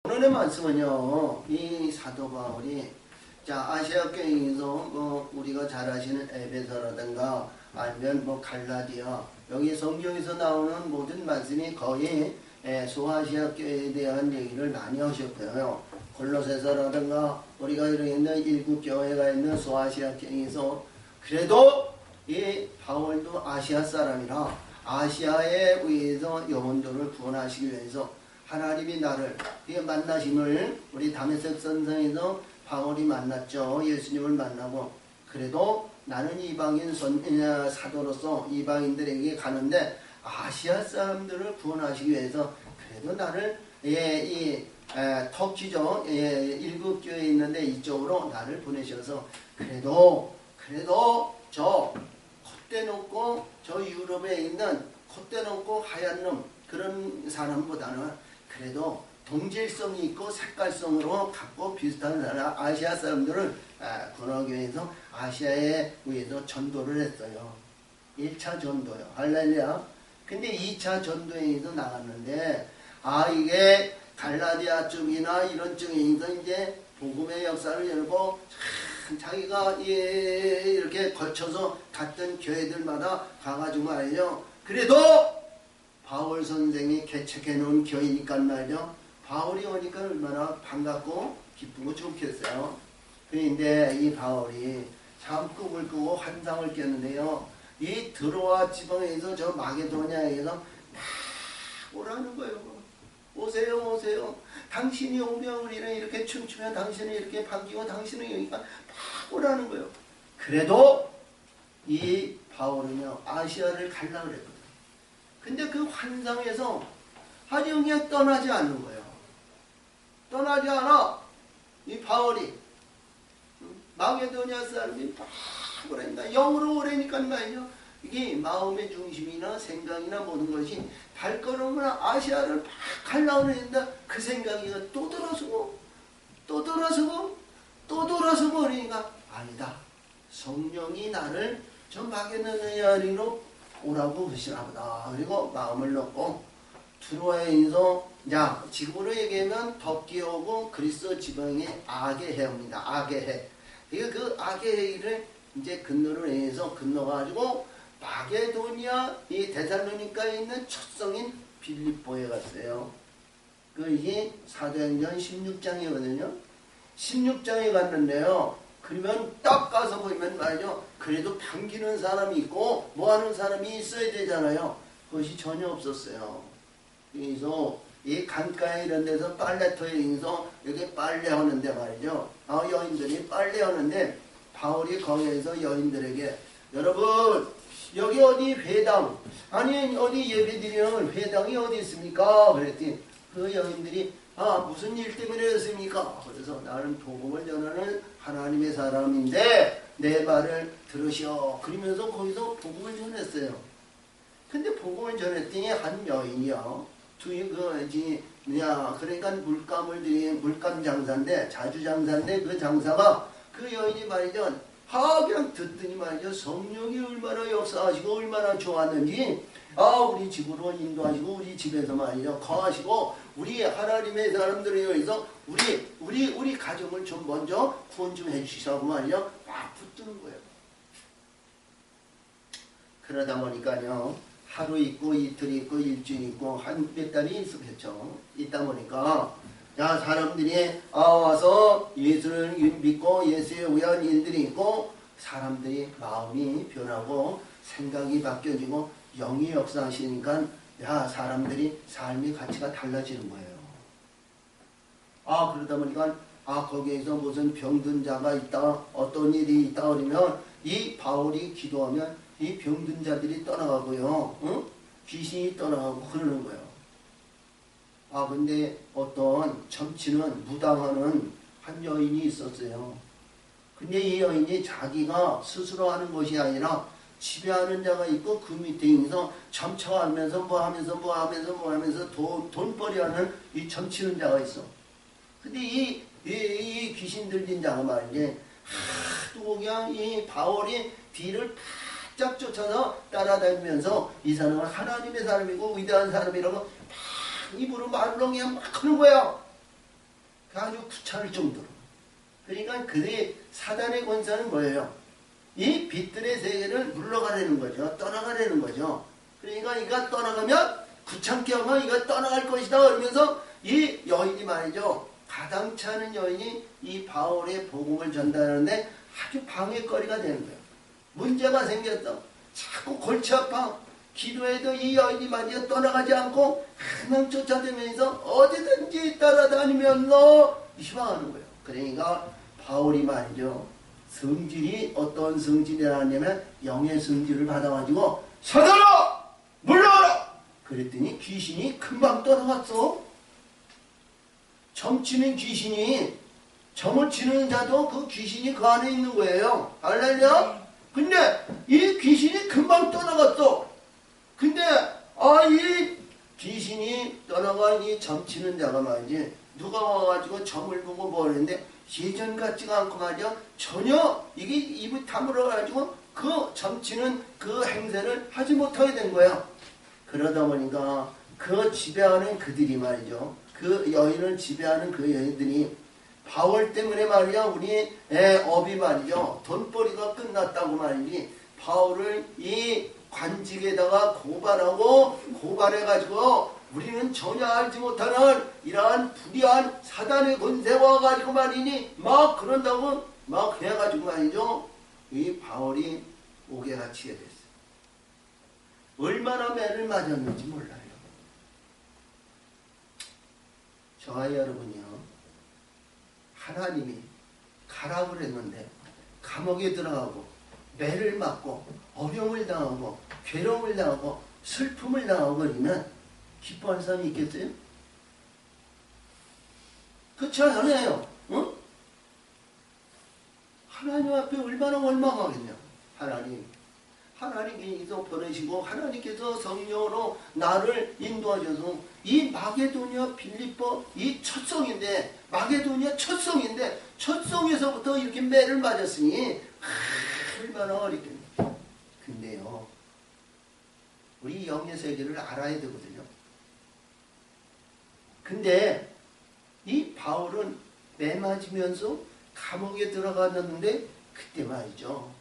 오늘의 말씀은요, 이 사도 바울이 아시아 교회에서 우리가 잘 아시는 에베소라든가 아니면 갈라디아, 여기 성경에서 나오는 모든 말씀이 거의 소아시아 교회에 대한 얘기를 많이 하셨고요. 골로새서라든가 우리가 이렇게 있는 일곱 교회가 있는 소아시아 교회에서 그래도 이 바울도 아시아 사람이라 아시아에 의해서 영혼들을 구원하시기 위해서 하나님이 나를 만나심을 우리 다메섹 선상에서 바울이 만났죠. 예수님을 만나고 그래도 나는 이방인 사도로서 이방인들에게 가는데 아시아 사람들을 구원하시기 위해서 그래도 나를 터키죠. 일곱 교회에 있는데 이쪽으로 나를 보내셔서 그래도 저 콧대 높고 저 유럽에 있는 콧대 높고 하얀 놈 그런 사람보다는 그래도 동질성이 있고 색깔성으로 갖고 비슷한 나라 아시아 사람들을 구원하기 위해서 아시아에 의해서 전도를 했어요. 1차 전도요. 할렐루야. 근데 2차 전도에서 나갔는데 이게 갈라디아 쪽이나 이런 쪽에서 이제 복음의 역사를 열고 자기가 이렇게 거쳐서 갔던 교회들마다 가가지고 말이죠. 그래도 바울 선생이 개척해 놓은 교회니까 말이죠. 바울이 오니까 얼마나 반갑고 기쁘고 좋겠어요. 그런데 이 바울이 참 꿈을 꾸고 환상을 깼는데요. 이 드로아 지방에서 저 마게도냐에서 막 오라는 거예요. 오세요. 당신이 오면 우리는 이렇게 춤추면 당신은 이렇게 반기고 당신은 여기가 막 오라는 거예요. 그래도 이 바울은요 아시아를 가려고 그랬거든요. 근데 그 환상에서 하령이 떠나지 않는 거예요. 떠나지 않아. 이 바울이 마게도냐 사람이 막 오라니까 영으로 오라니까 말이죠. 이게 마음의 중심이나 생각이나 모든 것이 발걸음을 아시아를 막 가려고 그랬는데 그 생각이 또 돌아서고 그러니까 아니다. 성령이 나를 저 마게도냐로 오라고 그러시나 보다. 그리고 마음을 넣고 드로아에서 지금으로 얘기하면 터키오고 그리스 지방의 아게해입니다. 아게해. 그 아게해를 이제 근로를 해서 건너가지고 마게도니아 이 데살로니카에 있는 첫 성인 빌립보에 갔어요. 이게 사도행전 16장이거든요. 16장에 갔는데요. 그러면 딱 가서 보면 말이죠. 그래도 반기는 사람이 있고 뭐하는 사람이 있어야 되잖아요. 그것이 전혀 없었어요. 그래서 이 강가에 이런 데서 빨래터에서 여기 빨래하는데 말이죠. 여인들이 빨래하는데 바울이 거기에서 여인들에게 여러분 여기 어디 회당 아니 어디 예배드리는 회당이 어디 있습니까? 그랬더니 그 여인들이 무슨 일 때문에 그랬습니까? 그래서 나는 복음을 전하는 하나님의 사람인데 내 말을 들으시오. 그러면서 거기서 복음을 전했어요. 근데 복음을 전했더니 한 여인이요. 그러니까 물감을 들인 물감 장사인데 자주 장사인데 그 장사가 그 여인이 말이죠. 그냥 듣더니 말이죠. 성령이 얼마나 역사하시고 얼마나 좋았는지 우리 집으로 인도하시고 우리 집에서 말이죠. 거하시고 우리 하나님의 사람들에 의해서 우리 가정을 좀 먼저 구원 좀 해주시라고 말이죠. 막 붙드는 거예요. 그러다 보니까요. 하루 있고 이틀 있고 일주일 있고 한 몇 달이 있었겠죠. 있다 보니까 사람들이 와서 예수를 믿고 예수에 의한 일들이 있고 사람들이 마음이 변하고 생각이 바뀌어지고 영이 역사하시니까 사람들이 삶의 가치가 달라지는 거예요. 그러다 보니까 거기에서 무슨 병든 자가 있다 어떤 일이 있다 그러면 이 바울이 기도하면 이 병든 자들이 떠나가고요. 귀신이 떠나가고 그러는 거예요. 근데 어떤 점치는 무당하는 한 여인이 있었어요. 근데 이 여인이 자기가 스스로 하는 것이 아니라 지배하는 자가 있고 그 밑에 있어서 점쳐하면서 뭐 하면서 돈벌이 하는 이 점치는 자가 있어. 근데 이 귀신 들린 자가 말이지 하도 그냥 이 바울이 뒤를 바짝 쫓아서 따라다니면서 이 사람은 하나님의 사람이고 위대한 사람이라고 입으로 말로 그냥 막 하는 거야. 귀찮을 정도로. 그러니까 그들이 사단의 권세는 뭐예요? 이 빛들의 세계를 물러가려는 거죠. 떠나가려는 거죠. 그러니까 이가 떠나가면 귀찮게 하면 이가 떠나갈 것이다 그러면서 이 여인이 말이죠. 가당치 않은 여인이 이 바울의 복음을 전달하는데 아주 방해거리가 되는 거예요. 문제가 생겼어. 자꾸 골치 아파. 기도해도 이 여인이 말이죠. 떠나가지 않고 항상 쫓아다니면서 어디든지 따라다니면서 희망하는 거예요. 그러니까 바울이 말이죠. 성질이 어떤 성질이라냐면 영의 성질을 받아가지고 사단아! 물러가라! 그랬더니 귀신이 금방 떠나갔어. 점치는 귀신이 점을 치는 자도 그 귀신이 그 안에 있는 거예요. 알래요? 근데 이 귀신이 금방 떠나갔어. 근데 이 귀신이 떠나간 이 점치는 자가 말이지 누가 와가지고 점을 보고 뭐 하는데 예전 같지가 않고 말이야 전혀 이게 입을 다물어가지고 그 점치는 그 행세를 하지 못하게 된 거야. 그러다 보니까 그 지배하는 그들이 말이죠. 그 여인을 지배하는 그 여인들이 바울 때문에 말이야 우리 업이 말이죠. 돈벌이가 끝났다고 말이지 바울을 이 관직에다가 고발해가지고 우리는 전혀 알지 못하는 이러한 불의한 사단의 권세와 가지고 말이니 막 그런다고 막 해가지고 말이죠. 이 바울이 옥에 갇히게 됐어요. 얼마나 매를 맞았는지 몰라요. 저와 여러분이요. 하나님이 가라고 그랬는데 감옥에 들어가고 매를 맞고 어려움을 당하고 괴로움을 당하고 슬픔을 당하고 그러면 기뻐하는 사람이 있겠어요? 그렇지 않아요. 응? 하나님 앞에 얼마나 원망하겠냐. 하나님께서 보내시고 하나님께서 성령으로 나를 인도하셔서 이 마게도니아 빌립보 이 첫 성인데 마게도니아 첫 성인데 첫 성에서부터 이렇게 매를 맞았으니 얼마나 어렵겠냐. 근데요 우리 영의 세계를 알아야 되거든요. 근데 이 바울은 매 맞으면서 감옥에 들어갔는데 그때 말이죠.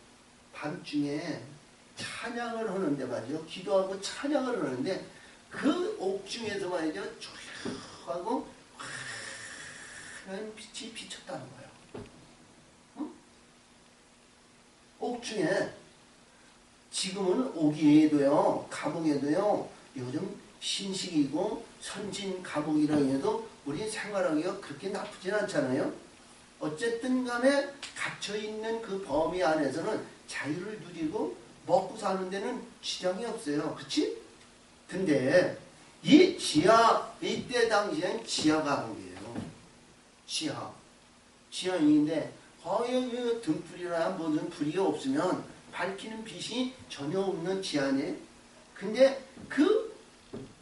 밤중에 찬양을 하는데 말이죠. 기도하고 찬양을 하는데 그 옥중에서 말이죠. 조용하고 환한 빛이 비쳤다는 거예요. 응? 옥중에 지금은 옥에도요. 감옥에도요. 요즘 신식이고 선진 감옥이라 해도 우리 생활하기가 그렇게 나쁘진 않잖아요. 어쨌든 간에 갇혀있는 그 범위 안에서는 자유를 누리고 먹고 사는 데는 지장이 없어요. 그치? 근데 이 이때 당시엔 지하 감옥이에요. 지하인데 거의 등불이나 모든 불이 없으면 밝히는 빛이 전혀 없는 지하네. 근데 그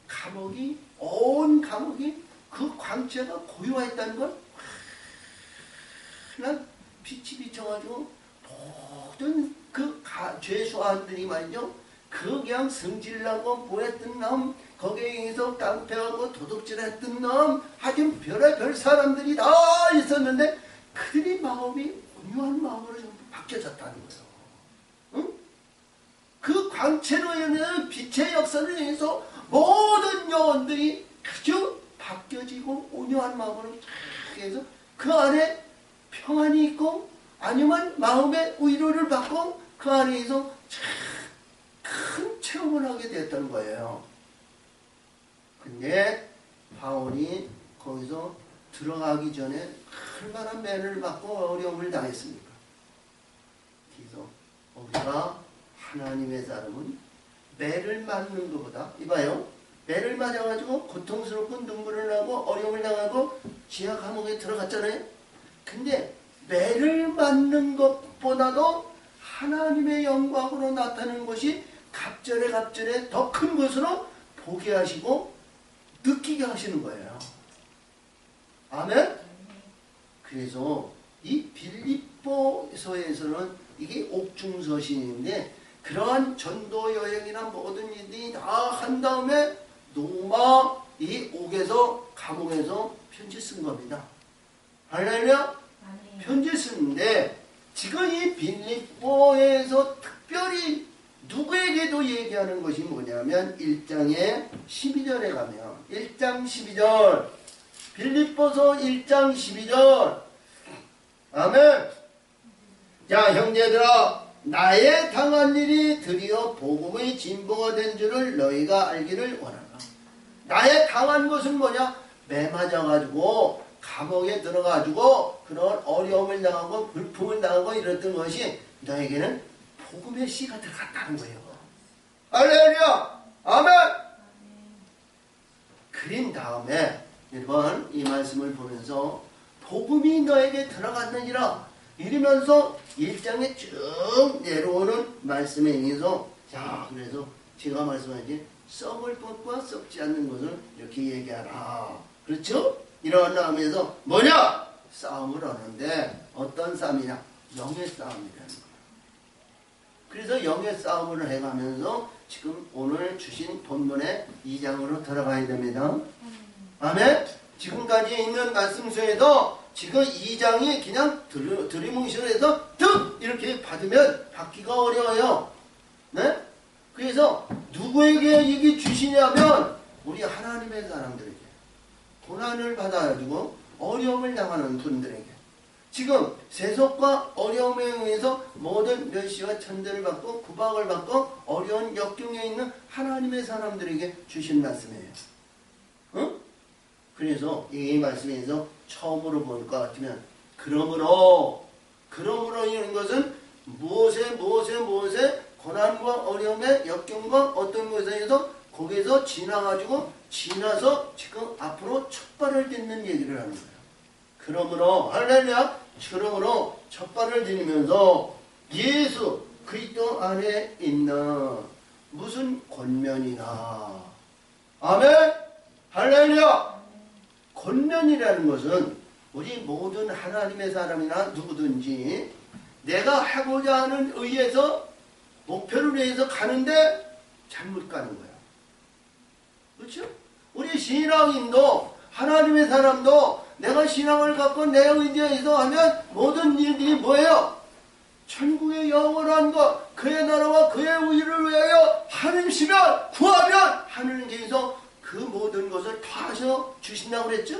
감옥이 온 감옥이 그 광채가 고요했다는 걸 그냥 빛이 비쳐가지고 모든 그 죄수아들이 말이죠. 그 그냥 승질나고 뭐했던 놈 거기에 의해서 깡패하고 도둑질했던 놈 하여튼 별의별 사람들이 다 있었는데 그들이 마음이 온유한 마음으로 좀 바뀌어졌다는 거예요. 응? 그 광채로 인해 빛의 역사를 인해서 모든 영혼들이 그저 바뀌어지고 온유한 마음으로 해서 그 안에 평안이 있고 아니면 마음의 위로를 받고 그 안에서 큰 체험을 하게 됐던 거예요. 근데 바울이 거기서 들어가기 전에 얼마나 매를 받고 어려움을 당했습니까? 그래서 우리가 하나님의 사람은 매를 맞는 것보다 이봐요. 매를 맞아가지고 고통스럽고 눈물을 나고 어려움을 당하고 지하 감옥에 들어갔잖아요. 근데 매를 맞는 것보다도 하나님의 영광으로 나타나는 것이 갑절에 더 큰 것으로 보게 하시고 느끼게 하시는 거예요. 아멘? 그래서 이 빌립보서에서는 이게 옥중서신인데 그러한 전도 여행이나 모든 일들이 다 한 다음에 노마 이 옥에서 감옥에서 편지 쓴 겁니다. 할렐루야. 편지 쓰는데 지금 이 빌립보에서 특별히 누구에게도 얘기하는 것이 뭐냐면 1장의 12절에 가면 1장 12절 빌립보서 1장 12절 아멘. 자 형제들아 나의 당한 일이 드디어 복음의 진보가 된 줄을 너희가 알기를 원하노라. 나의 당한 것은 뭐냐? 매 맞아가지고 감옥에 들어가지고 그런 어려움을 당하고 불품을 당하고 이랬던 것이 너에게는 복음의 씨가 들어갔다는 거예요. 할렐루야. 아멘. 그린 다음에 여러분 이 말씀을 보면서 복음이 너에게 들어갔느니라 이러면서 1장에 쭉 내려오는 말씀에 의해서 자 그래서 제가 말씀하지 썩을 것과 썩지 않는 것을 이렇게 얘기하라. 그렇죠? 이러한 다음에서 뭐냐? 싸움을 하는데 어떤 싸움이냐? 영의 싸움이라는 거예요. 그래서 영의 싸움을 해가면서 지금 오늘 주신 본문의 2장으로 들어가야 됩니다. 아멘? 지금까지 있는 말씀 속에도 지금 2장이 그냥 드리뭉실해서 득! 이렇게 받으면 받기가 어려워요. 네? 그래서 누구에게 이게 주시냐면 우리 하나님의 사람들에게 고난을 받아가지고 어려움을 당하는 분들에게 지금 세속과 어려움에 의해서 모든 멸시와 천대를 받고 구박을 받고 어려운 역경에 있는 하나님의 사람들에게 주신 말씀이에요. 응? 그래서 이 말씀에서 처음으로 볼 것 같으면 그러므로 이런 것은 무엇에 고난과 어려움에 역경과 어떤 것에서 거기에서 지나서 지금 앞으로 첫 발을 딛는 얘기를 하는 거예요. 그러므로 할렐루야. 그러므로 첫 발을 디디면서 예수 그리스도 안에 있는 무슨 권면이나 아멘. 할렐루야. 권면이라는 것은 우리 모든 하나님의 사람이나 누구든지 내가 하고자 하는 의에서 목표를 위해서 가는데 잘못 가는 거야. 그렇죠? 우리 신앙인도 하나님의 사람도 내가 신앙을 갖고 내 의지에서 하면 모든 일들이 뭐예요? 천국의 영원한 것, 그의 나라와 그의 의를 위하여 하늘시면 구하면 하늘께서 그 모든 것을 다 하셔 주신다고 그랬죠?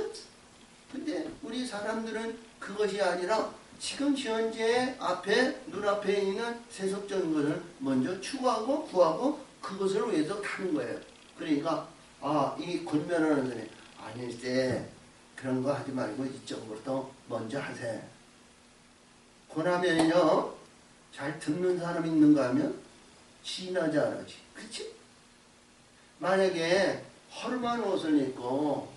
근데 우리 사람들은 그것이 아니라 지금 현재 앞에 눈앞에 있는 세속적인 것을 먼저 추구하고 구하고 그것을 위해서 가는 거예요. 그러니까 이 권면하는 사람이 아닐때 그런 거 하지 말고 이쪽으로부터 먼저 하세요. 권하면요 잘 듣는 사람 있는가 하면 신하지 않아지. 그치? 만약에 허름한 옷을 입고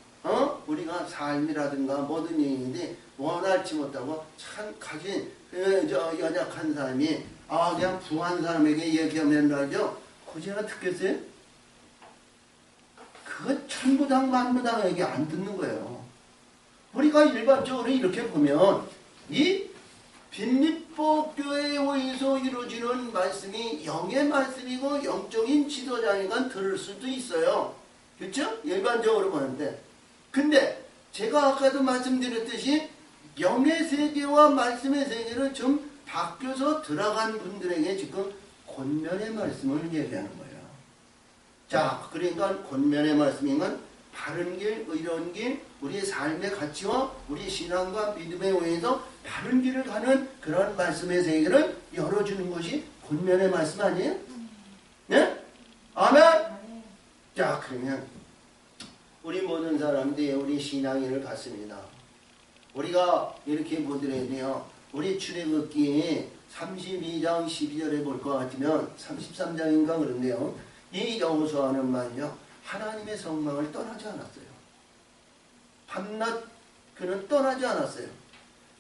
우리가 삶이라든가 모든 얘기인데 원할지 못하고 참 가진 연약한 사람이 그냥 부한 사람에게 얘기하면 말이죠. 고제가 듣겠어요? 그건 천부당 만부당에게 안 듣는 거예요. 우리가 일반적으로 이렇게 보면 이 빌립보 교회에 의해서 이루어지는 말씀이 영의 말씀이고 영적인 지도자니까 들을 수도 있어요. 그렇죠? 일반적으로 보는데 근데 제가 아까도 말씀드렸듯이 영의 세계와 말씀의 세계를 좀 바뀌어서 들어간 분들에게 지금 권면의 말씀을 얘기하는 거예요. 자, 그러니까 권면의 말씀이면 바른 길, 의로운 길, 우리의 삶의 가치와 우리 신앙과 믿음에 의해서 바른 길을 가는 그런 말씀의 세계를 열어주는 것이 권면의 말씀 아니에요? 네? 아멘? 자, 그러면 우리 모든 사람들이 우리 신앙인을 갖습니다. 우리가 이렇게 보더라도 돼요. 우리 출애굽기 32장 12절에 볼 것 같으면 33장인가 그런데요. 이 여호수아는 말이요. 하나님의 성망을 떠나지 않았어요. 밤낮 그는 떠나지 않았어요.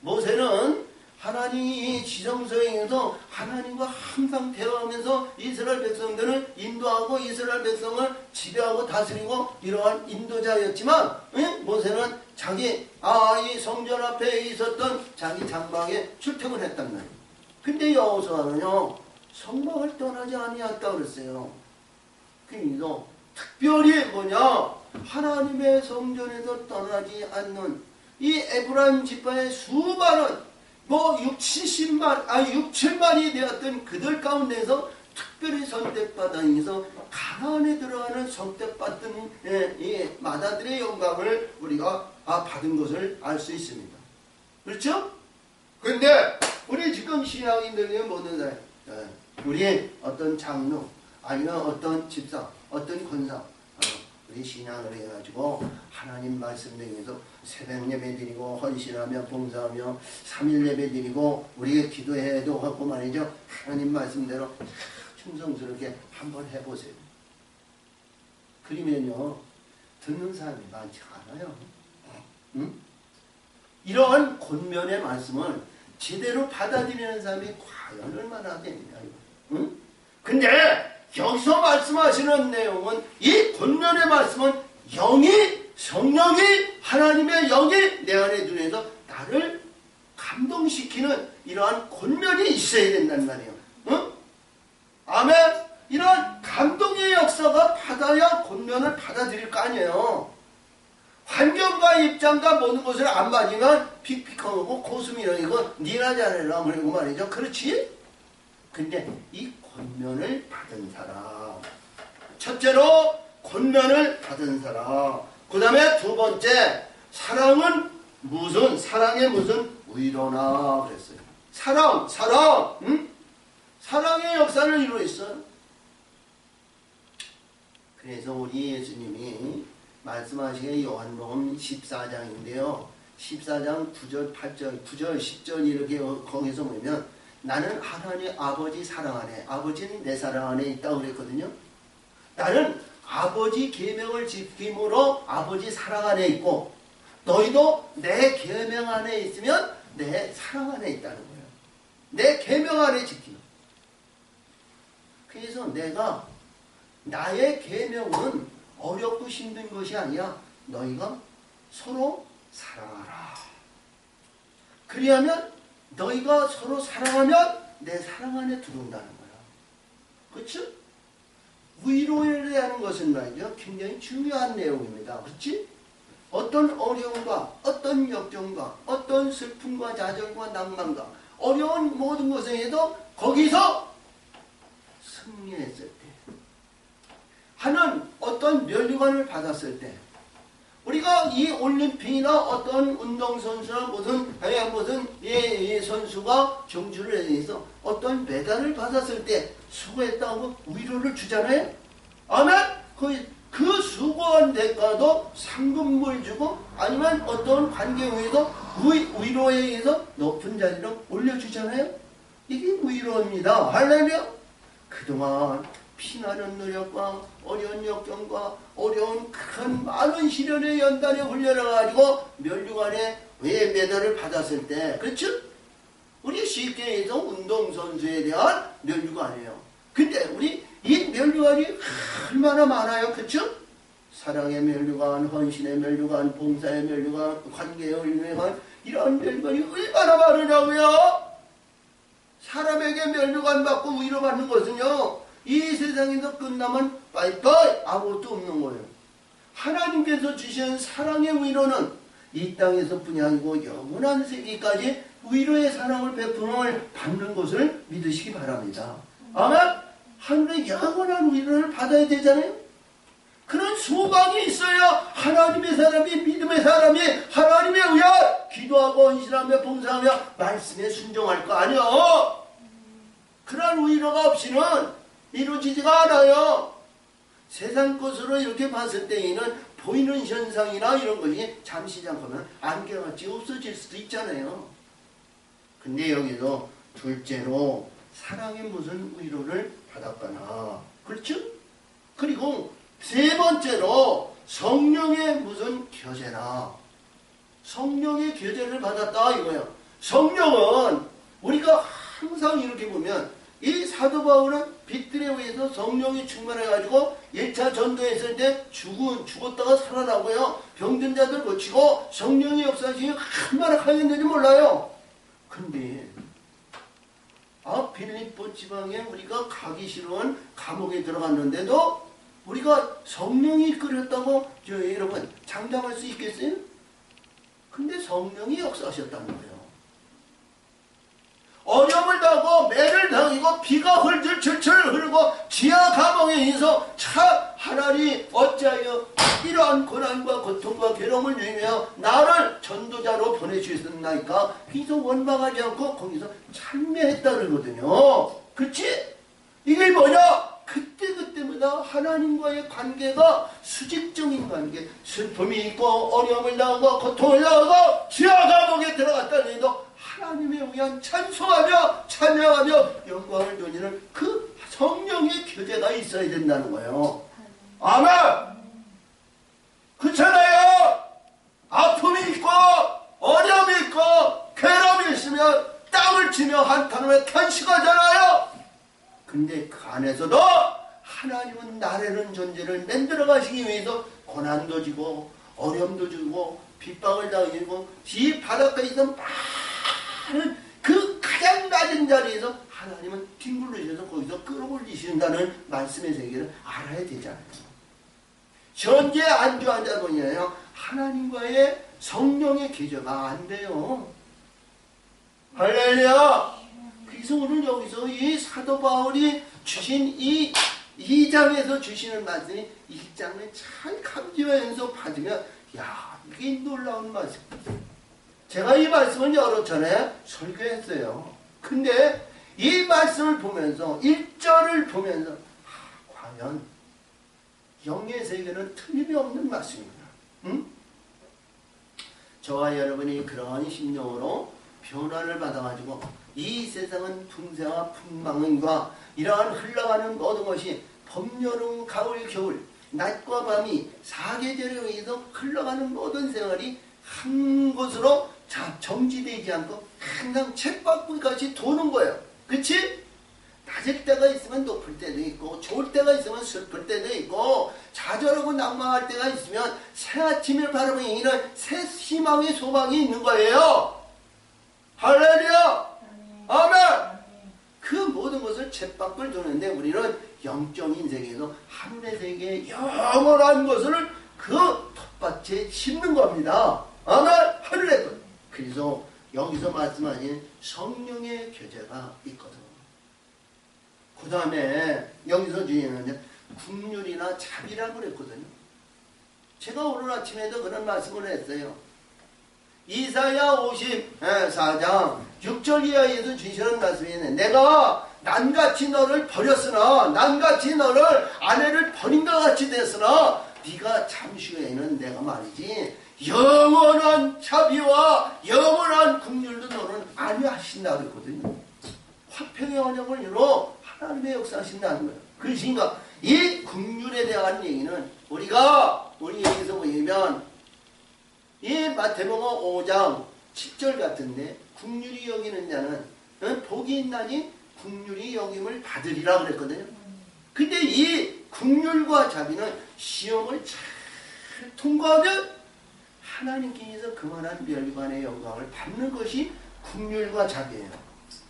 모세는 하나님이 지성소에서 하나님과 항상 대화하면서 이스라엘 백성들을 인도하고 이스라엘 백성을 지배하고 다스리고 이러한 인도자였지만 모세는 자기 이 성전 앞에 있었던 자기 장막에 출퇴근했단 말이에요. 근데 여호수아는요 성막을 떠나지 아니었다 그랬어요. 그래서 특별히 뭐냐 하나님의 성전에서 떠나지 않는 이 에브라임 지파의 수많은 뭐 6, 7만이 되었던 그들 가운데서 특별히 선택받아서 가나안에 들어가는 선택받은 이 마다들의 영광을 우리가 받은 것을 알 수 있습니다. 그렇죠? 근데 우리 지금 신앙인들이 모든 사람, 우리 어떤 장로 아니면 어떤 집사, 어떤 권사, 우리 신앙을 해가지고 하나님 말씀 등에서 새벽 예배 드리고 헌신하며 봉사하며 3일 예배 드리고 우리가 기도해도 하고 말이죠. 하나님 말씀대로 충성스럽게 한번 해보세요. 그러면요 듣는 사람이 많지 않아요. 응? 이러한 권면의 말씀을 제대로 받아들이는 사람이 과연 얼마나 되느냐. 응? 근데 여기서 말씀하시는 내용은 이 권면의 말씀은 성령이 하나님의 영이 내 안에 들어서 나를 감동시키는 이러한 권면이 있어야 된단 말이에요. 응? 아멘. 이런 감동의 역사가 받아야 권면을 받아들일 거 아니에요. 환경과 입장과 모든 것을 안 맞으면 픽픽하고 고수미라고 니나 잘해라 그러고 말이죠. 그렇지? 근데 이 권면을 받은 사람, 첫째로 권면을 받은 사람, 그 다음에 두 번째 사랑의 무슨 위로나 그랬어요. 사랑, 응? 사랑의 역사를 이루어 있어요. 그래서 우리 예수님이 말씀하시기에 요한복음 14장인데요. 14장 9절, 8절, 9절, 10절 이렇게 거기서 보면 나는 하나님 아버지 사랑 안에, 아버지는 내 사랑 안에 있다고 그랬거든요. 나는 아버지 계명을 지킴으로 아버지 사랑 안에 있고 너희도 내 계명 안에 있으면 내 사랑 안에 있다는 거예요. 내 계명 안에 지키는. 그래서 내가 나의 계명은 어렵고 힘든 것이 아니야. 너희가 서로 사랑하라. 그리하면 너희가 서로 사랑하면 내 사랑 안에 들어온다는 거야. 그렇죠? 위로에 대한 것은 말이죠. 굉장히 중요한 내용입니다. 그렇지? 어떤 어려움과 어떤 역경과 어떤 슬픔과 좌절과 낭만과 어려운 모든 것에도 거기서 승리했을 때 하는 어떤 면류관을 받았을 때 우리가 이 올림픽이나 어떤 운동선수나 무슨 선수가 경주를 해서 어떤 메달을 받았을 때 수고했다고 위로를 주잖아요. 아멘? 그 수고한 대가도 상금을 주고 아니면 어떤 관계에 의해서 위로에 의해서 높은 자리로 올려주잖아요. 이게 위로입니다. 할렐루야. 그동안 피나는 노력과 어려운 역경과 어려운 큰 많은 시련의 연단에 훈련해가지고 면류관에 왜 메달을 받았을 때, 그렇죠? 우리 쉽게 해서 운동선수에 대한 면류관이에요. 근데 우리 이 면류관이 얼마나 많아요. 그렇죠? 사랑의 면류관, 헌신의 면류관, 봉사의 면류관, 관계의 면류관, 이런 면류관이 얼마나 많으냐고요. 사람에게 면류관 받고 위로받는 것은요, 이 세상에서 끝나면 빠이빠이 아무것도 없는 거예요. 하나님께서 주신 사랑의 위로는 이 땅에서뿐이 아니고 영원한 세기까지 위로의 사랑을 베품을 받는 것을 믿으시기 바랍니다. 아멘? 하늘의 영원한 위로를 받아야 되잖아요. 그런 소망이 있어야 하나님의 사람이, 믿음의 사람이 하나님에 의해 기도하고 헌신하며 봉사하며 말씀에 순종할 거 아니요. 그런 위로가 없이는 이루어지지가 않아요. 세상 것으로 이렇게 봤을 때에는 보이는 현상이나 이런 것이 잠시 잠깐만 안개같이 없어질 수도 있잖아요. 근데 여기서 둘째로 사랑의 무슨 위로를 받았거나, 그렇죠? 그리고 세 번째로 성령의 무슨 교제나, 성령의 교제를 받았다 이거예요. 성령은 우리가 항상 이렇게 보면 이 사도 바울은 빛들에 의해서 성령이 충만해가지고 1차 전도했을 때 죽었다가 살아나고요. 병든 자들 고치고 성령의 역사심이 얼마나 강했는지 몰라요. 근데 빌립보 지방에 우리가 가기 싫은 감옥에 들어갔는데도 우리가 성령이 이끌었다고 여러분 장담할 수 있겠어요? 근데 성령이 역사하셨다는 거예요. 어려움을 당하고 매를 당하고 비가 훌훌 철철 흐르고 지하 감옥에 있어 참 하나님 어찌하여 이러한 고난과 고통과 괴로움을 누리며 나를 전도자로 보내주셨나이까. 그래서 원망하지 않고 거기서 찬미했다 그러거든요. 그렇지? 이게 뭐냐? 그때마다 하나님과의 관계가 수직적인 관계, 슬픔이 있고 어려움을 당하고 고통을 당하고 지하 감옥에 들어갔다는 해도 하나님에 의한 찬송하며 찬양하며 영광을 돌리는 그 성령의 교제가 있어야 된다는 거예요. 아멘! 그렇잖아요. 아픔이 있고 어려움이 있고 괴로움이 있으면 땅을 치며 한탄하며 탄식하잖아요. 근데 그 안에서도 하나님은 나라는 존재를 만들어 가시기 위해서 고난도 주고 어려움도 주고 핍박을 당하고 이 바닷가에 있는 많은 그 가장 낮은 자리에서 하나님은 뒹굴르셔서 거기서 끌어올리신다는 말씀의 세계를 알아야 되잖아요. 현재 안주한 자 뭐냐면 하나님과의 성령의 교제가 안 돼요. 할렐루야. 그래서 오늘 여기서 이 사도 바울이 주신 이 2장에서 주시는 말씀이 1장을 잘 감지하면서 받으면 야, 이게 놀라운 말씀. 제가 이 말씀을 여러 차례 설교했어요. 근데 이 말씀을 보면서 1절을 보면서 과연 영의 세계는 틀림이 없는 말씀입니다. 응? 저와 여러분이 그러한 심령으로 변화를 받아가지고 이 세상은 풍세와 풍망과 이러한 흘러가는 모든 것이 봄, 여름, 가을, 겨울 낮과 밤이 사계절에 의해서 흘러가는 모든 생활이 한 곳으로 정지되지 않고 항상 쳇바퀴같이 도는 거예요. 그치? 낮을 때가 있으면 높을 때도 있고 좋을 때가 있으면 슬플 때도 있고 좌절하고 낙망할 때가 있으면 새 아침을 바라보는 이런 새 희망의 소망이 있는 거예요. 할렐루야! 아멘! 그 모든 것을 쳇바퀴를 도는데 우리는 영적인 세계에서 하늘의 세계에 영원한 것을 그 텃밭에 심는 겁니다. 아멘! 하늘의 것. 그래서 여기서 말씀하신 성령의 교제가 있거든. 그 다음에 여기서 주의하는 국률이나 자비라고 그랬거든요. 제가 오늘 아침에도 그런 말씀을 했어요. 이사야 54장 6절 이하에도 주시는 말씀이 있는데 내가 난같이 너를 버렸으나 난같이 너를 아내를 버린 것 같이 됐으나 네가 잠시 후에는 내가 말이지 영원한 자비와 영원한 국률도 너는 안위하신다 그랬거든요. 화평의 언약을 이루어 하나님의 역사하신다는 거예요. 그러니까 이 국률에 대한 얘기는 우리가 우리 여기서 보면 이 마태복음 5장 10절 같은데 국률이 여기는 자는 복이 있나니 국률이 여김을 받으리라 그랬거든요. 근데 이 국률과 자비는 시험을 잘 통과하면 하나님께서 그만한 멸관의 영광을 받는 것이 국률과 자비예요.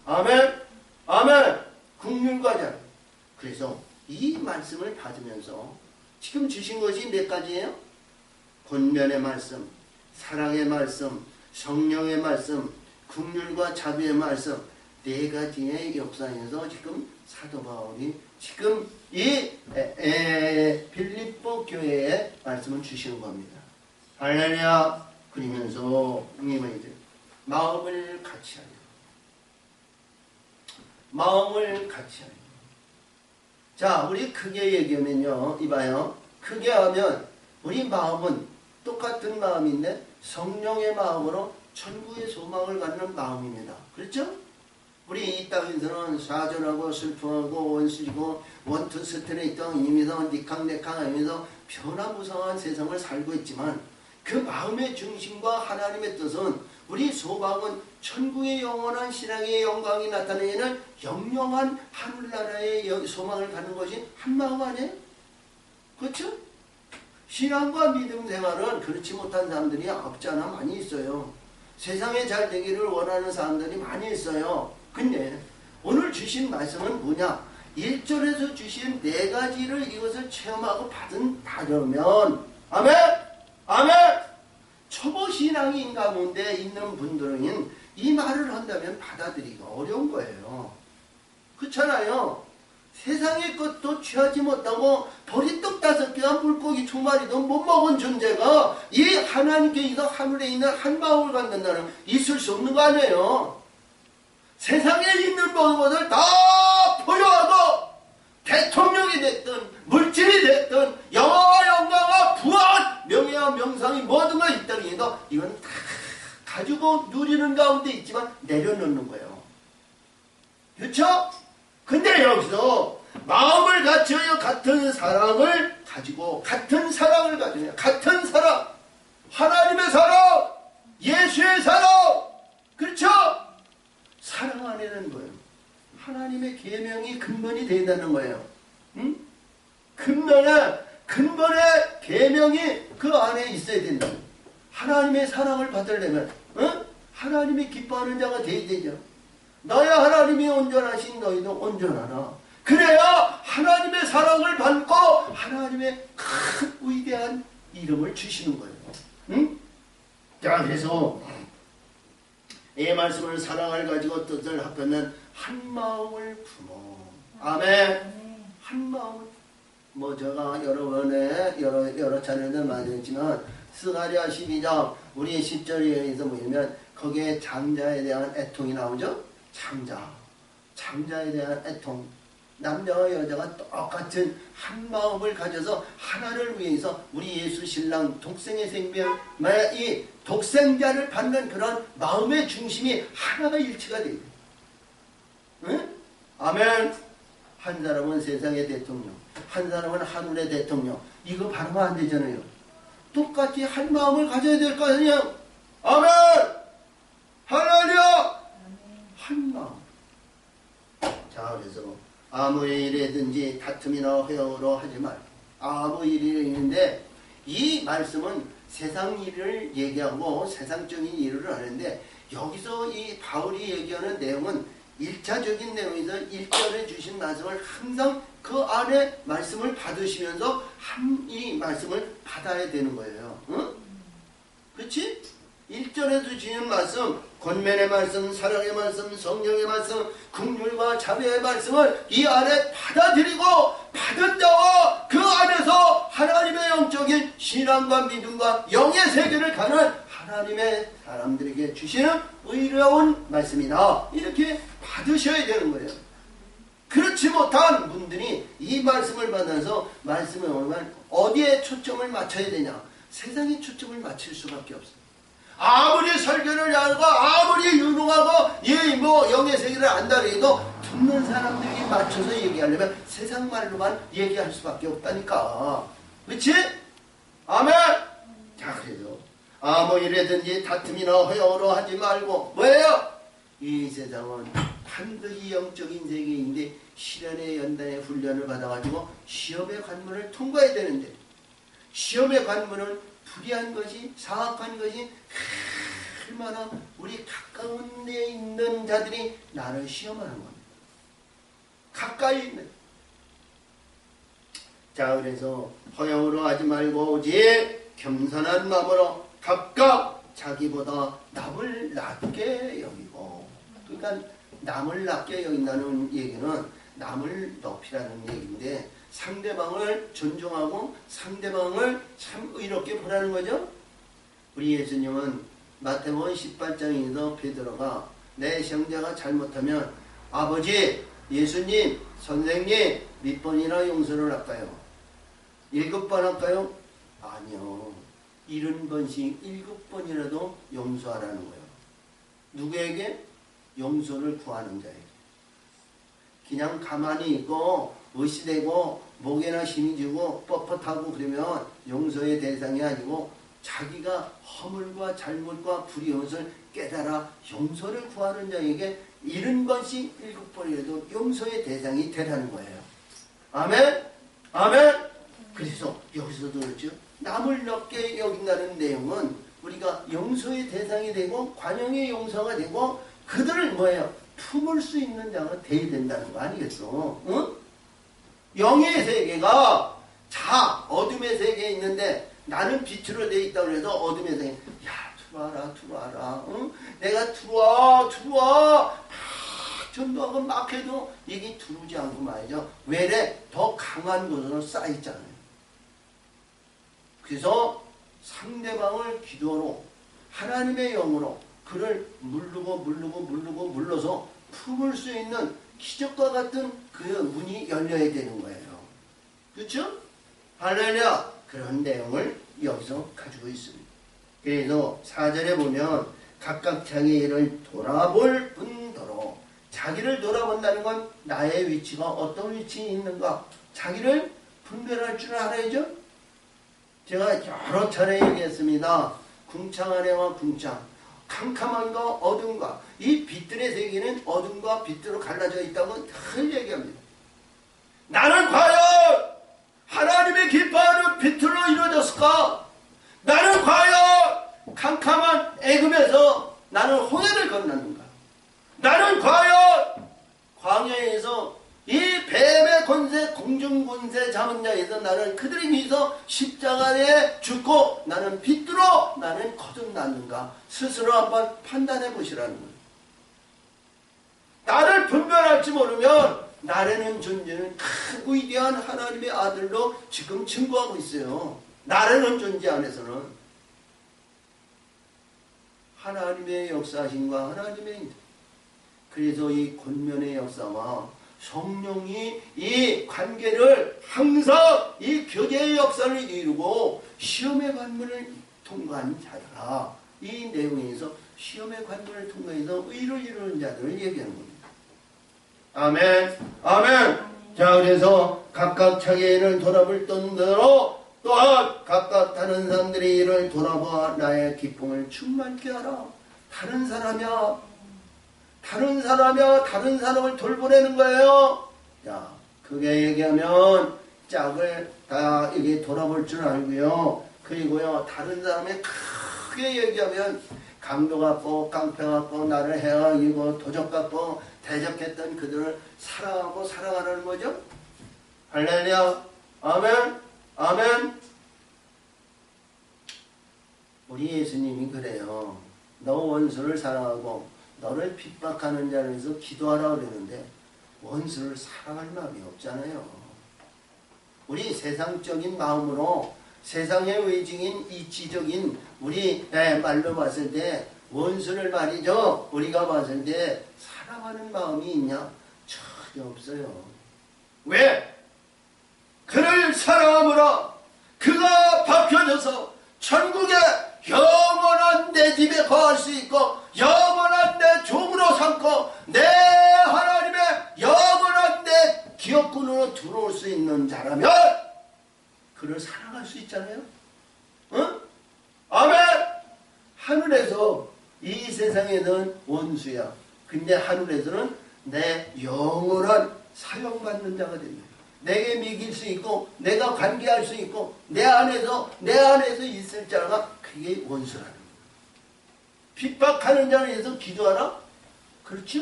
아멘. 아멘. 국률과 자비. 그래서 이 말씀을 받으면서 지금 주신 것이 몇 가지예요? 권면의 말씀, 사랑의 말씀, 성령의 말씀, 국률과 자비의 말씀, 네 가지의 역사에서 지금 사도 바울이 지금 이 빌립보 교회에 말씀을 주시는 겁니다. 할렐루야. 그러면서 형님들 마음을 같이 하려. 마음을 같이 하려. 자, 우리 크게 얘기하면요. 이봐요. 크게 하면 우리 마음은 똑같은 마음인데 성령의 마음으로 천국의 소망을 갖는 마음입니다. 그렇죠? 우리 이 땅에서는 사절하고 슬퍼하고 원수이고 원투 스트레이트 이면서 니캉네캉 하면서 변화무쌍한 세상을 살고 있지만 그 마음의 중심과 하나님의 뜻은 우리 소망은 천국의 영원한 신앙의 영광이 나타내는 영영한 하늘나라의 소망을 갖는 것이 한 마음 아니에요? 그렇죠? 신앙과 믿음 생활은 그렇지 못한 사람들이 없잖아. 많이 있어요. 세상에 잘 되기를 원하는 사람들이 많이 있어요. 근데 오늘 주신 말씀은 뭐냐? 1절에서 주신 네 가지를 이것을 체험하고 받으면 아멘! 아멘! 초보 신앙인 가운데 있는 분들은 이 말을 한다면 받아들이기가 어려운 거예요. 그렇잖아요. 세상의 것도 취하지 못하고 보리떡 5개와 물고기 2마리도 못 먹은 존재가 이 하나님께 있어 하늘에 있는 한 마음을 갖는다는 있을 수 없는 거 아니에요. 세상에 있는 모든 것을 다 포효하고 대통령이 됐든 물질이 됐든 영화와 영광과 부와 명예와 명상이 모든 걸 있더니도 이건 다 가지고 누리는 가운데 있지만 내려놓는 거예요. 그렇죠? 근데 여기서 마음을 갖춰요. 같은 사랑을 가지고 같은 사랑을 가져요. 같은 사랑, 하나님의 사랑, 예수의 사랑, 그렇죠? 사랑 안에 되는 거예요. 하나님의 계명이 근본이 된다는 거예요. 응? 근본의 계명이 그 안에 있어야 된다. 하나님의 사랑을 받으려면 응? 하나님이 기뻐하는 자가 되어야 되죠. 너야 하나님이 온전하신 너희도 온전하라. 그래야 하나님의 사랑을 받고 하나님의 큰 위대한 이름을 주시는 거예요. 응? 자, 그래서 이 말씀을 사랑을 가지고 뜻을 합하면 한 마음을 품어. 아멘. 한 마음을. 뭐 제가 여러 차례들 말했지만 스가랴 12장 우리 10절에서 보면 거기에 장자에 대한 애통이 나오죠. 장자에 대한 애통. 남자와 여자가 똑같은 한 마음을 가져서 하나를 위해서 우리 예수 신랑 독생의 생명, 이 독생자를 받는 그런 마음의 중심이 하나가 일치가 돼요. 응? 아멘. 한 사람은 세상의 대통령, 한 사람은 하늘의 대통령. 이거 바르면 안 되잖아요. 똑같이 한 마음을 가져야 될 거 아니에요. 아멘. 할렐루야. 한 마음. 자, 그래서 아무 일이든지 다툼이나 회의로 하지 말고 아무 일이 있는데 이 말씀은 세상 일을 얘기하고 세상적인 일을 하는데 여기서 이 바울이 얘기하는 내용은 1차적인 내용에서 1절에 주신 말씀을 항상 그 안에 말씀을 받으시면서 이 말씀을 받아야 되는 거예요. 응? 그렇지? 1절에 주시는 말씀, 권면의 말씀, 사랑의 말씀, 성령의 말씀, 긍휼과 자비의 말씀을 이 안에 받아들이고 받은 자와 그 안에서 하나님의 영적인 신앙과 믿음과 영의 세계를 가는 하나님의 사람들에게 주시는 의로운 말씀이다. 이렇게 받으셔야 되는 거예요. 그렇지 못한 분들이 이 말씀을 받아서 말씀에 오면 어디에 초점을 맞춰야 되냐? 세상에 초점을 맞출 수밖에 없어요. 아무리 설교를 하고 아무리 유능하고 영의 세계를 안다 해도 듣는 사람들이 맞춰서 얘기하려면 세상 말로만 얘기할 수밖에 없다니까. 그렇지? 아멘. 자, 그래서 아무 일이든지 다툼이나 회의로 하지 말고 뭐예요? 이 세상은 반드시 영적인 세계인데 시련의 연단의 훈련을 받아가지고 시험의 관문을 통과해야 되는데 시험의 관문은 불의한 것이 사악한 것이 얼마나 우리 가까운 데 있는 자들이 나를 시험하는 겁니다. 가까이 있는. 자, 그래서 허영으로 하지 말고 오직 겸손한 마음으로 각각 자기보다 남을 낮게 여기고. 그러니까 남을 낮게 여긴다는 얘기는 남을 높이라는 얘기인데 상대방을 존중하고 상대방을 참 의롭게 보라는 거죠. 우리 예수님은 마태복음 18장에서 베드로가 내 형제가 잘못하면 아버지, 예수님, 선생님 몇 번이나 용서를 할까요? 7번 할까요? 아니요. 70번씩 7번이라도 용서하라는 거예요. 누구에게? 용서를 구하는 자에게. 그냥 가만히 있고 의시되고 목에나 힘이 주고 뻣뻣하고 그러면 용서의 대상이 아니고 자기가 허물과 잘못과 불의한 것을 깨달아 용서를 구하는 자에게 70번씩 7번이라도 용서의 대상이 되라는 거예요. 아멘? 아멘? 그래서 여기서도 그렇죠. 남을 넓게 여긴다는 내용은 우리가 용서의 대상이 되고 관용의 용서가 되고 그들을 뭐예요? 품을 수 있는 자가 돼야 된다는 거 아니겠어? 응? 영의 세계가 어둠의 세계에 있는데 나는 빛으로 되어 있다고 해서 어둠에서 야 들어와라 들어와라 응? 내가 들어와 전도하고 막 해도 이게 들어오지 않고 말이죠. 왜래? 더 강한 곳으로 쌓여있잖아요. 그래서 상대방을 기도로 하나님의 영으로 그를 물러서 품을 수 있는 기적과 같은 그 문이 열려야 되는 거예요. 그렇죠? 할렐루야! 그런 내용을 여기서 가지고 있습니다. 그래서 4절에 보면 각각 자기 일을 돌아볼 뿐더러 자기를 돌아본다는 건 나의 위치가 어떤 위치에 있는가 자기를 분별할 줄 알아야죠. 제가 여러 차례 얘기했습니다. 궁창 아래와 궁창, 캄캄함과 어둠과 이 빛들의 세계는 어둠과 빛으로 갈라져 있다고 늘 얘기합니다. 나는 과연 하나님의 기뻐하는 빛으로 이루어졌을까? 나는 과연 캄캄한 애굽에서 나는 홍해를 건넜는가? 나는 과연 광야에서 이 뱀의 권세, 공중 권세 잡은 자에서 나는 그들이 위해서 십자가에 죽고 나는 빛으로 나는 거듭났는가? 스스로 한번 판단해 보시라는 거예요. 나를 분별할지 모르면 나라는 존재는 큰 위대한 하나님의 아들로 지금 증거하고 있어요. 나라는 존재 안에서는 하나님의 역사하심과 하나님의 그래서 이 권면의 역사와 성령이 이 관계를 항상 이 교제의 역사를 이루고 시험의 관문을 통과한 자라. 이 내용에서 시험의 관문을 통과해서 의를 이루는 자들을 얘기하는 겁니다. 아멘. 아멘. 자, 그래서 각각 자기의 일을 돌아볼 뿐더러 또한 각각 다른 사람들의 일을 돌아보아 나의 기쁨을 충만케 하라. 다른 사람이야. 다른 사람을 돌보내는 거예요. 자, 그게 얘기하면 짝을 다 이게 돌아볼 줄 알고요. 그리고요, 다른 사람의 크게 얘기하면 강도 같고 깡패 같고 나를 해하이고 도적 같고 대적했던 그들을 사랑하고 사랑하라는 거죠. 할렐루야. 아멘. 아멘. 우리 예수님이 그래요. 너 원수를 사랑하고 너를 핍박하는 자를 위해서 기도하라 그러는데 원수를 사랑할 마음이 없잖아요. 우리 세상적인 마음으로 세상의 외증인 이치적인 우리 말로 봤을 때 원수를 말이죠. 우리가 봤을 때 사랑하는 마음이 있냐? 전혀 없어요. 왜? 그를 사랑함으로 그가 박혀져서 천국에 영원한 내 집에 거할 수 있고 영원한 내 종으로 삼고 내 하나님의 영원한 내 기업군으로 들어올 수 있는 자라면 그를 사랑할 수 있잖아요. 응? 아멘. 하늘에서 이 세상에는 원수야. 근데 하늘에서는 내 영원한 사용받는 자가 됩니다. 내게 믿길 수 있고 내가 관계할 수 있고 내 안에서 있을 자가 그게 원수라는 거예요. 핍박하는 자를 위해서 기도하라? 그렇죠?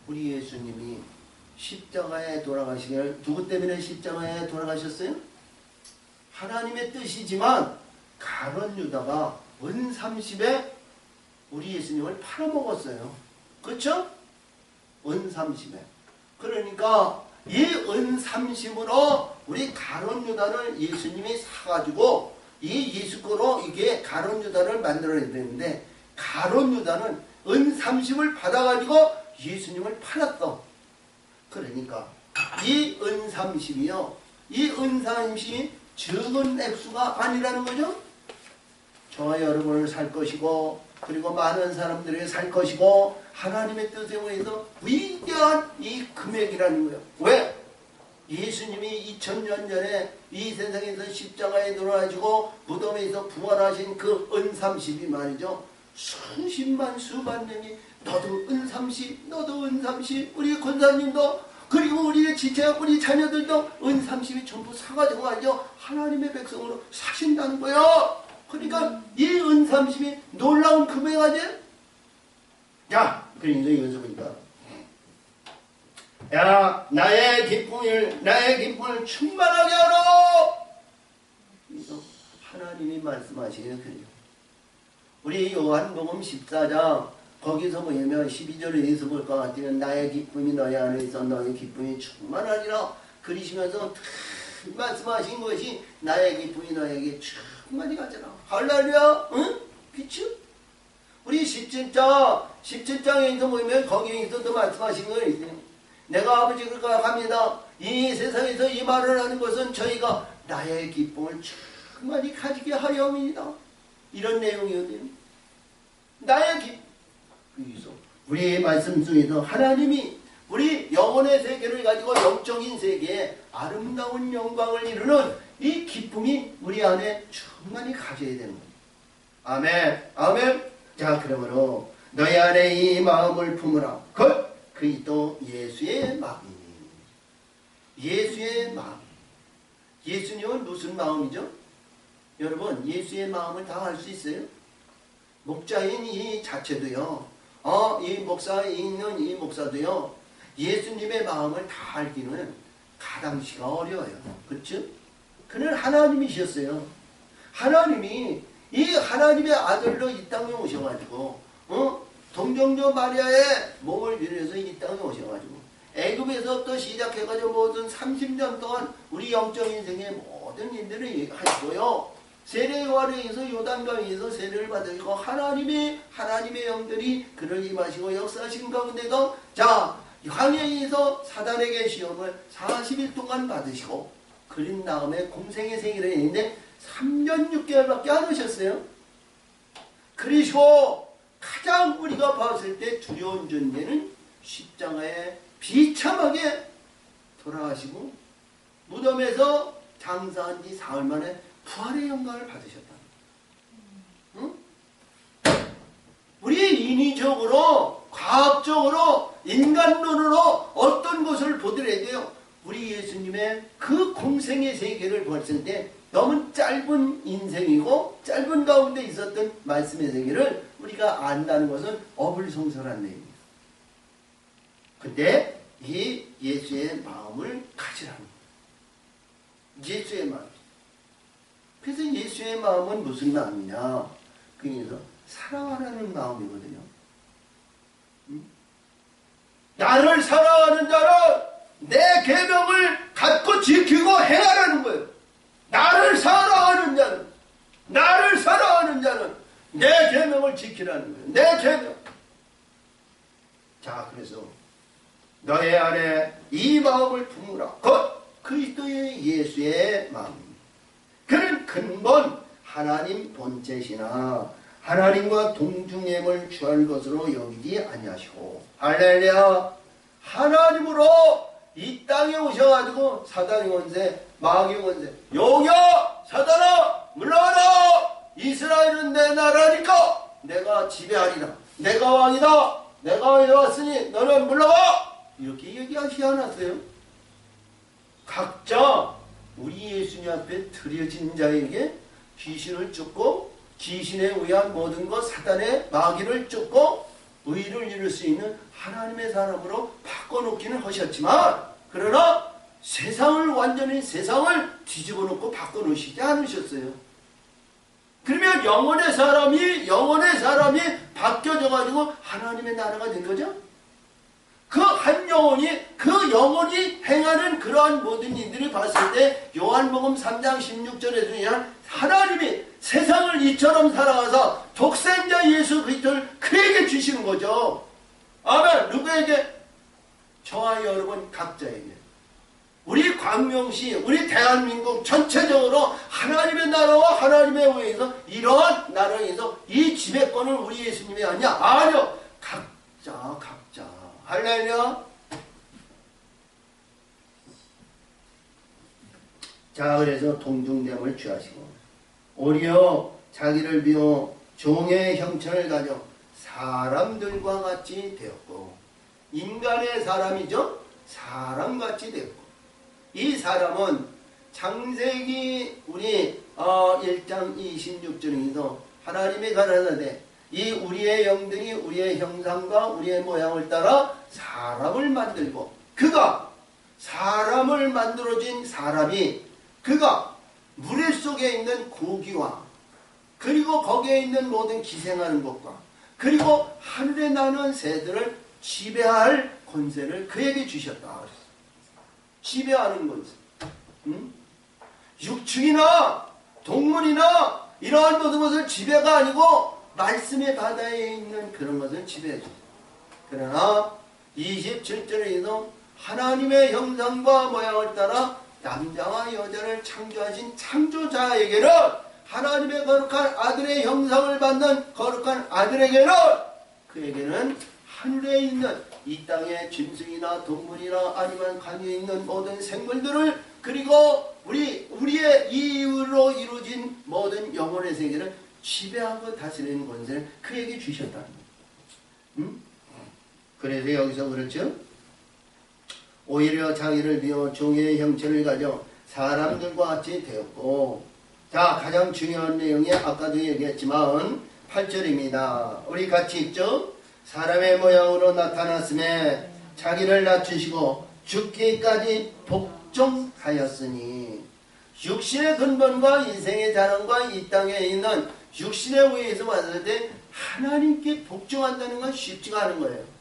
우리 예수님이 십자가에 돌아가시길 누구 때문에 십자가에 돌아가셨어요? 하나님의 뜻이지만 가룟 유다가 은 30에 우리 예수님을 팔아먹었어요. 그렇죠? 은 30에. 그러니까 이 은 30으로 우리 가룟 유다를 예수님이 사가지고 이 예수거로 이게 가룟 유다를 만들어야 되는데 가룟 유다는 은 30을 받아가지고 예수님을 팔았어. 그러니까 이 은 30이요. 이 은 30이 적은 액수가 아니라는 거죠. 저와 여러분을 살 것이고 그리고 많은 사람들에게 살 것이고 하나님의 뜻에 의해서 위대한 이 금액이라는 거예요. 왜? 예수님이 2000년 전에 이 세상에서 십자가에 돌아가시고 무덤에서 부활하신 그 은 30이 말이죠. 수십만 수만 명이 너도 은 30, 너도 은 30, 우리 권사님도 그리고 우리의 지체, 우리 자녀들도 은 30이 전부 사가지고 가죠. 하나님의 백성으로 사신다는 거예요. 그러니까 이 은 30이 놀라운 금액 아니에요? 야, 그러니까 여기서 보니까 야, 나의 기쁨을 충만하게 하라. 그래서 하나님이 말씀하시는 그래요. 우리 요한복음 14장 거기서 보면 12절에서 볼 것 같으면 나의 기쁨이 너희 안에 있어 너희 기쁨이 충만하리라 그리시면서 말씀하신 것이 나의 기쁨이 너에게 충만히 가잖아. 할렐루야. 응? 그치? 우리 17장에서 보면 거기에서도 말씀하신 거 있어요. 내가 아버지가 갑니다. 이 세상에서 이 말을 하는 것은 저희가 나의 기쁨을 충만히 가지게 하려옵니다. 이런 내용이거든요. 나의 기쁨. 그래서 우리의 말씀 중에서 하나님이 우리 영혼의 세계를 가지고 영적인 세계에 아름다운 영광을 이루는 이 기쁨이 우리 안에 충만히 가져야 되는 거예요. 아멘. 아멘. 자, 그러므로 너희 안에 이 마음을 품으라. 곧 그리스도 예수의 마음이니. 예수의 마음. 예수님은 무슨 마음이죠? 여러분, 예수의 마음을 다 알 수 있어요? 목자인 이 자체도요. 이 목사에 있는 이 목사도요. 예수님의 마음을 다 알기는 가당시가 어려워요. 그렇죠? 그는 하나님이셨어요. 하나님이 이 하나님의 아들로 이 땅에 오셔가지고 동정녀 마리아의 몸을 빌려서 이 땅에 오셔가지고 애굽에서부터 시작해가지고 모든 30년 동안 우리 영적 인생의 모든 일들을 하시고요. 세례요한에서 요단강에서 세례를 받으시고 하나님의 영들이 그를 임하시고 역사하신 가운데도 자 광야에서 사단에게 시험을 40일 동안 받으시고 그린 다음에 공생의 생일을 했는데 3년 6개월밖에 안 오셨어요. 그리고 가장 우리가 봤을 때 두려운 존재는 십자가에 비참하게 돌아가시고 무덤에서 장사한 지 사흘 만에 부활의 영광을 받으셨다. 응? 우리 인위적으로 과학적으로 인간론으로 어떤 것을 보더라도요. 우리 예수님의 그 공생의 세계를 봤을 때 너무 짧은 인생이고 짧은 가운데 있었던 말씀의 세계를 우리가 안다는 것은 어불성설한 내용입니다. 근데 이 예수의 마음을 가지라는 거예요. 예수의 마음. 그래서 예수의 마음은 무슨 마음이냐? 그래서 사랑하라는 마음이거든요. 나를 사랑하는 자는 내 계명을 갖고 지키고 행하라는 거예요. 나를 사랑하는 자는 내 계명을 지키라는 거예요. 내 계명. 자, 그래서 너의 안에 이 마음을 품으라. 곧 그리스도의 예수의 마음입니다. 그는 근본 하나님 본체시나 하나님과 동중함을 취할 것으로 여기지 아니하시고 할렐루야. 하나님으로 이 땅에 오셔가지고 사단의 원세 마귀의 원세 용여 사단아 물러가라. 이스라엘은 내 나라니까 내가 지배하리라. 내가 왕이다. 내가 왔으니 너는 물러가. 이렇게 얘기하지 않았어요? 각자 우리 예수님 앞에 드려진 자에게 귀신을 쫓고 귀신에 의한 모든 것 사단의 마귀를 쫓고 의를 이룰 수 있는 하나님의 사람으로 바꿔놓기는 하셨지만 그러나 세상을 뒤집어 놓고 바꿔놓으시지 않으셨어요. 그러면 영혼의 사람이 바뀌어져 가지고 하나님의 나라가 된 거죠. 그 영혼이 행하는 그러한 모든 일들을 봤을 때 요한복음 3장 16절에서 하나님이 세상을 이처럼 사랑하사 독생자 예수 그리스도를 그에게 주시는 거죠. 아멘. 누구에게? 저와 여러분 각자에게. 우리 광명시, 우리 대한민국 전체적으로 하나님의 나라와 하나님의 의회에서 이러한 나라에서 이 지배권을 우리 예수님이 하냐? 아니요. 각자. 할렐루야. 자, 그래서 동중됨을 취하시고 오히려 자기를 비워 종의 형체를 가져 사람들과 같이 되었고 인간의 사람이죠. 사람같이 되었고 이 사람은 창세기 우리 1장 26절에서 하나님이 가라사대 이 우리의 영들이 우리의 형상과 우리의 모양을 따라 사람을 만들고 그가 사람을 만들어진 사람이 그가 물 속에 있는 고기와 그리고 거기에 있는 모든 기생하는 것과 그리고 하늘에 나는 새들을 지배할 권세를 그에게 주셨다. 지배하는 권세. 응? 육축이나 동물이나 이러한 모든 것을 지배가 아니고 말씀의 바다에 있는 그런 것을 지배해 줍니다. 그러나 27절에서 하나님의 형상과 모양을 따라 남자와 여자를 창조하신 창조자에게는 하나님의 거룩한 아들의 형상을 받는 거룩한 아들에게는 그에게는 하늘에 있는 이 땅의 짐승이나 동물이나 아니면 강에 있는 모든 생물들을 그리고 우리의 이유로 이루어진 모든 영혼의 세계를 지배하고 다스리는 권세를 그에게 주셨다는 거예요. 응? 그래서 여기서 그렇죠? 오히려 자기를 비워 종의 형체를 가져 사람들과 같이 되었고, 자, 가장 중요한 내용이 아까도 얘기했지만 8절입니다. 우리 같이 읽죠? 사람의 모양으로 나타났음에 자기를 낮추시고 죽기까지 복종하였으니, 육신의 근본과 인생의 자랑과 이 땅에 있는 육신의 의에서 왔을 때 하나님께 복종한다는 건 쉽지가 않은 거예요.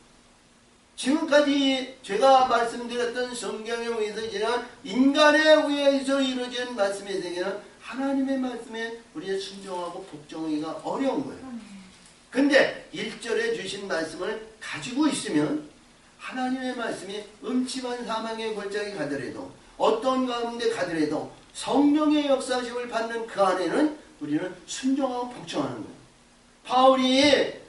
지금까지 제가 말씀드렸던 성경에 의해서 지난 인간의 의해서 이루어진 말씀의 세계는 하나님의 말씀에 우리의 순종하고 복종하기가 어려운 거예요. 근데 1절에 주신 말씀을 가지고 있으면 하나님의 말씀이 음침한 사망의 골짜기 가더라도 어떤 가운데 가더라도 성령의 역사심을 받는 그 안에는 우리는 순종하고 복종하는 거예요. 바울이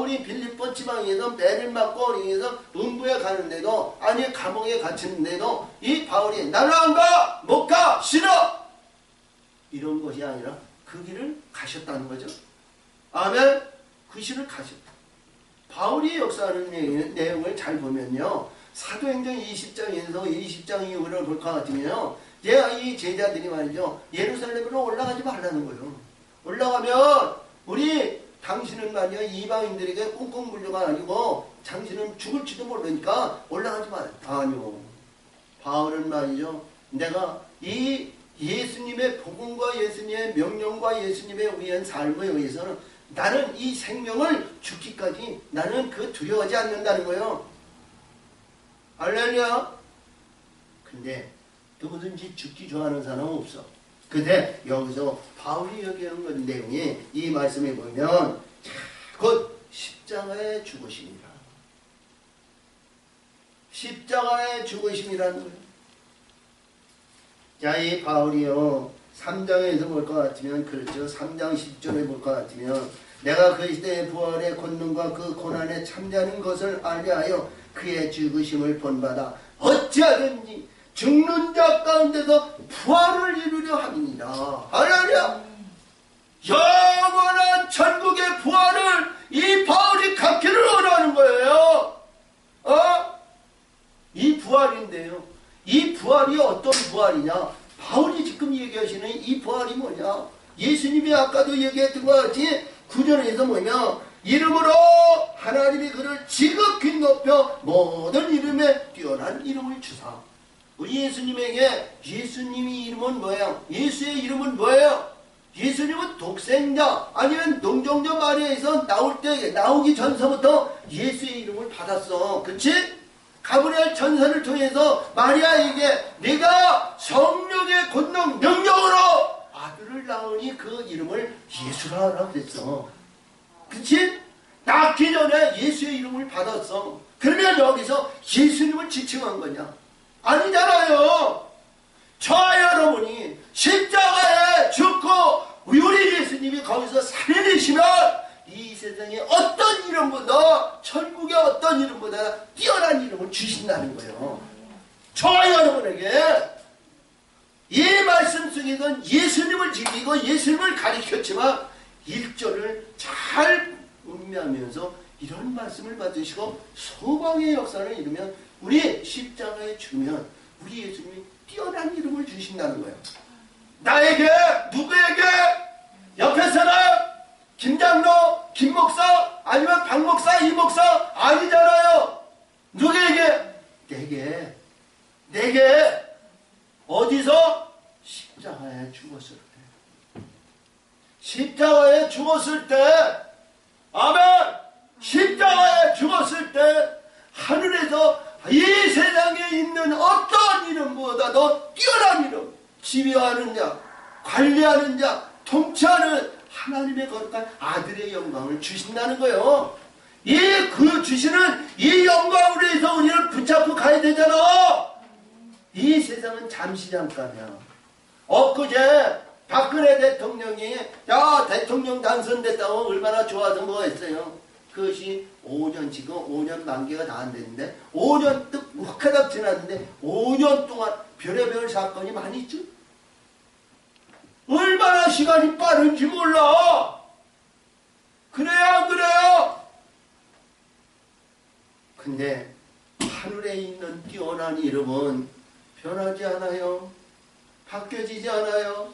우리 빌립보 지방에서 매를 맞고 어린이에서 음부에 가는데도 아니 감옥에 갇혔는데도 이 바울이 나는 안 가! 못 가! 싫어! 이런 것이 아니라 그 길을 가셨다는 거죠. 아멘. 그 길을 가셨다. 바울이 역사하는 내용을 잘 보면요. 사도행전 20장에서 20장 이후를 볼 것 같으면요. 이 제자들이 말이죠. 예루살렘으로 올라가지 말라는 거예요. 올라가면 당신은 말이야 이방인들에게 꽁꽁 물려가 아니고 당신은 죽을지도 모르니까 올라가지 마. 아니요. 바울은 말이죠. 내가 이 예수님의 복음과 예수님의 명령과 예수님의 위한 삶에 의해서는 나는 이 생명을 죽기까지 나는 두려워하지 않는다는 거예요. 할렐루야. 근데 누구든지 죽기 좋아하는 사람은 없어. 근데 여기서 바울이 얘기하는 내용이 이 말씀에 보면 곧 십자가의 죽으심이라. 십자가의 죽으심이라는 거예요. 자, 이 바울이요 3장에서 볼 것 같으면 그렇죠. 3장 10절에 볼 것 같으면 내가 그 시대의 부활의 권능과 그 고난에 참여하는 것을 알려 하여 그의 죽으심을 본받아 어찌하든지 죽는 자 가운데서 부활을 이루려 함이니라. 할렐루야. 영원한 천국의 부활을 이 바울이 갖기를 원하는 거예요. 이 부활인데요. 이 부활이 어떤 부활이냐? 바울이 지금 얘기하시는 이 부활이 뭐냐? 예수님이 아까도 얘기했던 것 같이 9절에서 뭐냐? 이름으로 하나님이 그를 지극히 높여 모든 이름에 뛰어난 이름을 주사. 우리 예수님에게 예수님의 이름은 뭐예요? 예수의 이름은 뭐예요? 예수님은 독생자 아니면 농종자 마리아에서 나오기 전서부터 예수의 이름을 받았어. 그치? 가브리엘 전사를 통해서 마리아에게 네가 성령의 권능 명령으로 아들을 낳으니 그 이름을 예수라 하라 그랬어. 그치? 낳기 전에 예수의 이름을 받았어. 그러면 여기서 예수님을 지칭한 거냐? 아니잖아요. 저와 여러분이 십자가에 죽고 우리 예수님이 거기서 살리시면 이 세상에 어떤 이름보다 천국의 어떤 이름보다 뛰어난 이름을 주신다는 거예요. 저와 여러분에게 이 말씀 속에는 예수님을 지키고 예수님을 가리켰지만 1절을 잘 음미하면서 이런 말씀을 받으시고 소망의 역사를 이루면 우리 십자가에 주면 우리 예수님이 뛰어난 이름을 주신다는 거예요. 나에게, 누구에게, 옆에 사람, 김장로, 김목사, 아니면 박목사, 이목사 아니잖아요. 누구에게? 내게. 어디서? 십자가. 십자가에 죽었을 때. 십자가에 죽었을 때, 아멘! 십자가에 죽었을 때 하늘에서 이 세상에 있는 어떤 이름보다도 뛰어난 이름, 지배하는 자, 관리하는 자, 통치하는 하나님의 거룩한 아들의 영광을 주신다는 거예요. 그 주시는 이 영광으로 해서 우리를 붙잡고 가야 되잖아. 이 세상은 잠시 잠깐이야. 엊그제 박근혜 대통령이 대통령 당선됐다고 얼마나 좋아서 뭐 했어요. 그것이 5년, 지금 5년 만기가 다 안 됐는데 5년 또 무카닥 지났는데 5년 동안 별의별 사건이 많이 있죠. 얼마나 시간이 빠른지 몰라. 그래요 안 그래요? 근데 하늘에 있는 뛰어난 이름은 변하지 않아요. 바뀌어지지 않아요.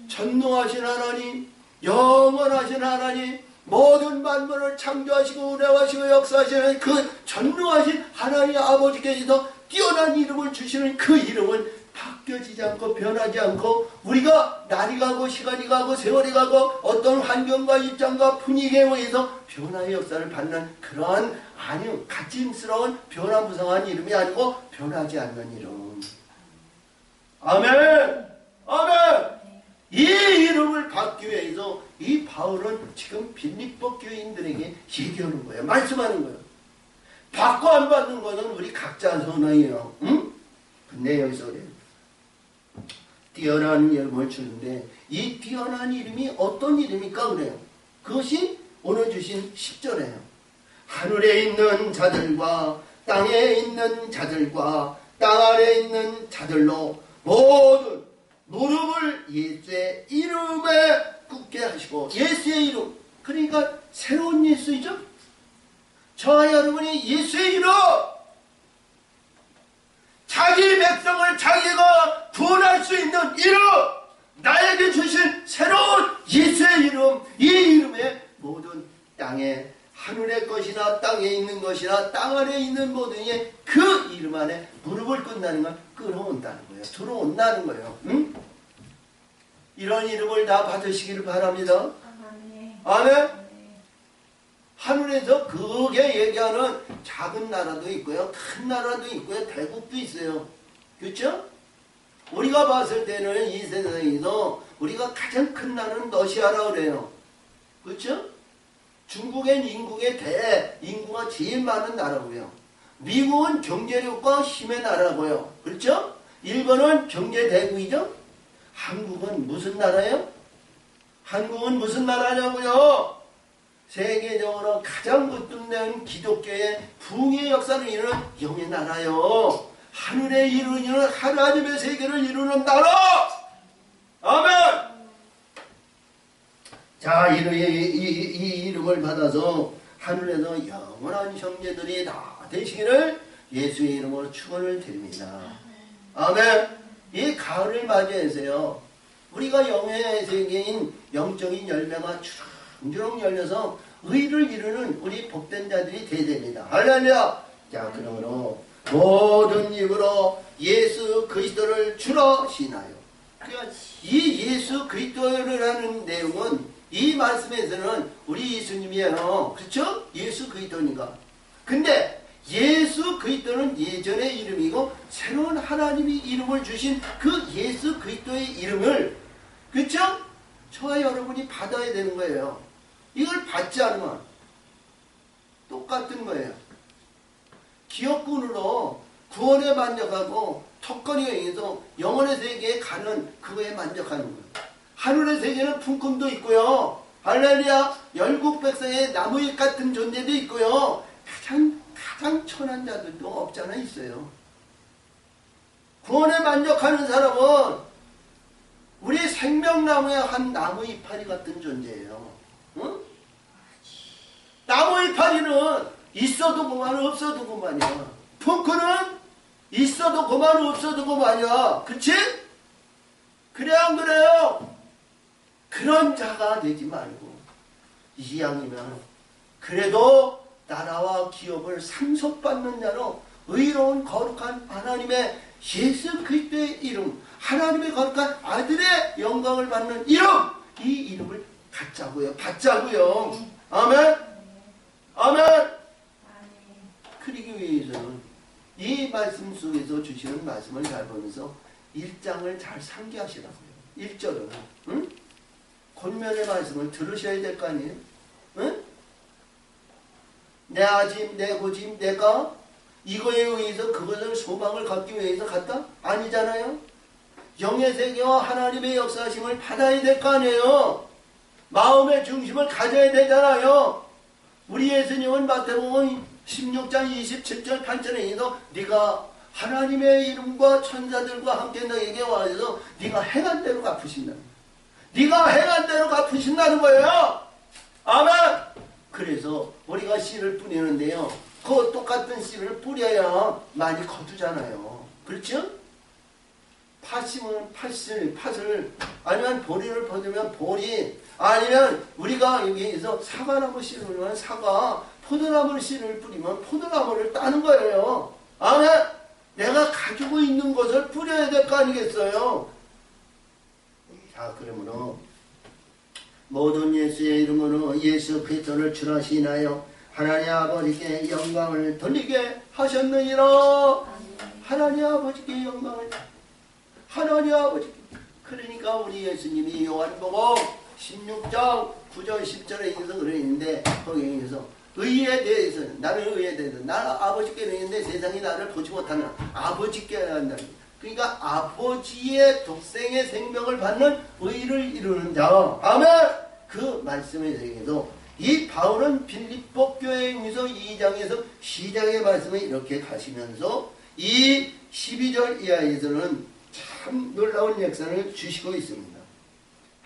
전능하신 하나님, 영원하신 하나님, 모든 만물을 창조하시고 운행하시고 역사하시는 그 전능하신 하나님 아버지께서 뛰어난 이름을 주시는 그 이름은 바뀌어지지 않고 변하지 않고 우리가 날이 가고 시간이 가고 세월이 가고 어떤 환경과 입장과 분위기에 의해서 변화의 역사를 받는 그러한 가짐스러운 변화무쌍한 이름이 아니고 변하지 않는 이름. 아멘! 아멘! 이 이름을 받기 위해서 이 바울은 지금 빌립보 교인들에게 얘기하는 거예요. 말씀하는 거예요. 받고 안 받는 것은 우리 각자 선언이에요. 응? 근데 여기서 그래요. 뛰어난 이름을 주는데 이 뛰어난 이름이 어떤 이름일까 그래요. 그것이 오늘 주신 10절이에요. 하늘에 있는 자들과 땅에 있는 자들과 땅 아래에 있는 자들로 모든 무릎을 예수의 이름에 꿇게 하시고 예수의 이름 그러니까 새로운 예수이죠. 저와 여러분이 예수의 이름 자기 백성을 자기가 구원할 수 있는 이름 나에게 주신 새로운 예수의 이름 이 이름에 모든 땅에 하늘의 것이나 땅에 있는 것이나 땅 아래에 있는 모든이 그 이름 안에 무릎을 꿇는다는 건 끌어온다는 거예요. 들어온다는 거예요. 응? 이런 이름을 다 받으시기를 바랍니다. 아멘. 하늘에서 그게 얘기하는 작은 나라도 있고요. 큰 나라도 있고요. 대국도 있어요. 그렇죠? 우리가 봤을 때는 이 세상에서 우리가 가장 큰 나라는 러시아라고 그래요. 그렇죠? 중국엔 인구가 제일 많은 나라고요. 미국은 경제력과 힘의 나라고요. 그렇죠? 일본은 경제 대국이죠? 한국은 무슨 나라예요? 한국은 무슨 나라냐고요? 세계적으로 가장 거듭된 기독교의 부흥의 역사를 이루는 영의 나라요. 하늘에 이루는 하나님의 세계를 이루는 나라! 아멘! 자, 이 이름을 받아서 하늘에서 영원한 형제들이 다 되시기를 예수의 이름으로 축원을 드립니다. 아멘! 이 가을을 맞이해서요. 우리가 영의 세계인 영적인 열매가 주렁주렁 열려서 의를 이루는 우리 복된 자들이 되어야 됩니다. 할렐루야! 자, 그러므로 모든 입으로 예수 그리스도를 주로 시나요. 그러니까 이 예수 그리스도를 하는 내용은 이 말씀에서는 우리 예수님이에요. 그렇죠? 예수 그리스도니까. 근데 예수 그리스도는 예전의 이름이고 새로운 하나님이 이름을 주신 그 예수 그리스도의 이름을 그렇죠? 저와 여러분이 받아야 되는 거예요. 이걸 받지 않으면 똑같은 거예요. 기업군으로 구원에 만족하고 턱걸이에 의해서 영혼의 세계에 가는 그거에 만족하는 거예요. 하늘의 세계는 품꾼도 있고요. 할렐루야. 열국 백성의 나무잎 같은 존재도 있고요. 가장 천한 자들도 없잖아 있어요. 구원에 만족하는 사람은 우리 생명나무의 한 나무 이파리 같은 존재예요. 응? 나무 이파리는 있어도 그만 없어도 그만이야. 펑크는 있어도 그만 없어도 그만이야. 그치? 그래 안 그래요? 그런 자가 되지 말고 이왕이면 그래도 나라와 기업을 상속받는 자로 의로운 거룩한 하나님의 예수 그리스도의 이름, 하나님의 거룩한 아들의 영광을 받는 이름, 이 이름을 받자고요. 아멘. 아멘. 그러기 위해서는 이 말씀 속에서 주시는 말씀을 잘 보면서 1장을 잘 상기하시라고요. 1절은 응? 권면의 말씀을 들으셔야 될 거 아니에요? 응? 내 아집, 내 고집, 내가 이거에 의해서 그것을 소망을 갖기 위해서 갔다? 아니잖아요. 영의 세계와 하나님의 역사하심을 받아야 될 거 아니에요. 마음의 중심을 가져야 되잖아요. 우리 예수님은 마태복음 16장 27절 8절에서 네가 하나님의 이름과 천사들과 함께 너에게 와서 네가 행한 대로 갚으신다는 거예요. 네가 행한 대로 갚으신다는 거예요. 아멘. 그래서 우리가 씨를 뿌리는데요, 그 똑같은 씨를 뿌려야 많이 거두잖아요. 그렇죠? 팥이면 팥을 아니면 보리를 퍼주면 보리, 아니면 우리가 여기에서 사과나무 씨를 뿌리면 사과, 포도나무 씨를 뿌리면 포도나무를 따는 거예요. 아멘. 내가 가지고 있는 것을 뿌려야 될 거 아니겠어요? 자, 그러므로 모든 예수의 이름으로 예수 그리스도를 주라시나요 하나님 아버지께 영광을 돌리게 하셨느니라. 하나님 아버지께 영광을, 하나님 아버지께. 그러니까 우리 예수님이 요한복음 16장 9절 10절에 있어서 그러는데, 거기에서 의에 대해서는, 나는 의에 대해서 나는 아버지께 있는데 세상이 나를 보지 못하는 아버지께 한다. 그러니까 아버지의 독생의 생명을 받는 의를 이루는 자. 아멘. 그 말씀에 대해서 이 바울은 빌립보 교회에 의해서 2장에서 시작의 말씀을 이렇게 가시면서 이 12절 이하에서는 참 놀라운 역사를 주시고 있습니다.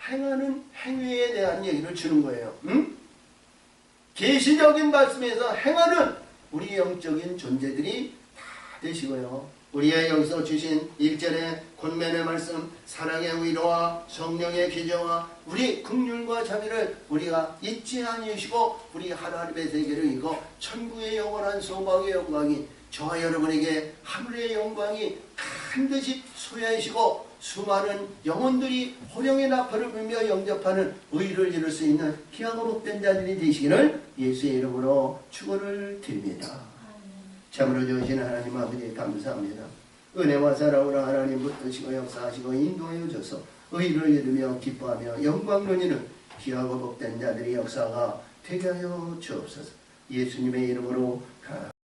행하는 행위에 대한 얘기를 주는 거예요. 응? 계시적인 말씀에서 행하는 우리 영적인 존재들이 다 되시고요. 우리의 여기서 주신 1절의 권면의 말씀, 사랑의 위로와 성령의 기저와 우리 긍휼과 자비를 우리가 잊지 아니시고 우리 하나님의 세계를 이고 천국의 영원한 소망의 영광이 저와 여러분에게 하늘의 영광이 반드시 소유하시고 수많은 영혼들이 호령의 나팔을 불며 영접하는 의를 이룰 수 있는 귀하고 복된 자들이 되시기를 예수의 이름으로 축원을 드립니다. 참으로 좋으신 하나님 아버지 감사합니다. 은혜와 사랑으로 하나님 붙드시고 역사하시고 인도하여 주셔서 의를 이루며 기뻐하며 영광 누리는 귀하고 복된 자들의 역사가 되게 하여 주옵소서. 예수님의 이름으로